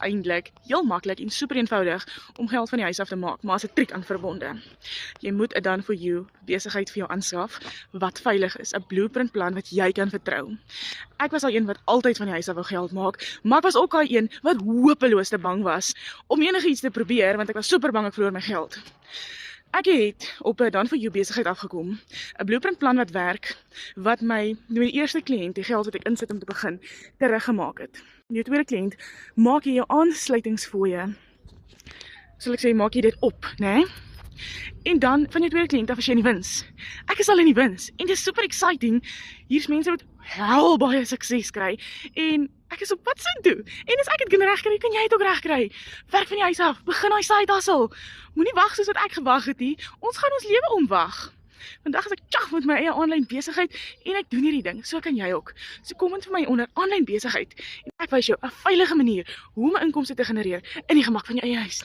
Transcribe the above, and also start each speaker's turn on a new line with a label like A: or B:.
A: eintlik heel maklik en super eenvoudig om geld van die huis af te maak, maar as 'n triek aan verbonde. Jy moet 'n done for you besigheid vir jou aanskaf wat veilig is, 'n blueprint plan wat jy kan vertrou. Ek was al een wat altyd van die huis af wou geld maak, maar ek was ook al een wat hopeloos te bang was om enigiets te probeer want ek was super bang ek verloor my geld. Ek het op 'n done for you besigheid afgekom, 'n blueprint plan wat werk, wat my met die eerste kliënt die geld wat ek insit om te begin teruggemaak het. Jou tweede kliënt, maak jy jou aansluitingsfooie, sal ek sê, maak jy dit op, né? En dan van jou tweede kliënt af as jy in die wins. Ek is al in die wins en dit is super exciting. Hier's mense wat hel baie sukses kry en ek is op pad soontoe. En as ek dit kan regkry, kan jy dit ook regkry. Werk van die huis af, begin daai side hustle. Moenie wag soos wat ek gewag het nie. Ons gaan ons lewe omwag. Vandag is ek tjag met my eie aanlyn besigheid en ek doen hierdie ding, so kan jy ook. So kom in vir my onder aanlyn besigheid en ek wys jou 'n veilige manier hoe om inkomste te genereer in die gemak van jou eie huis.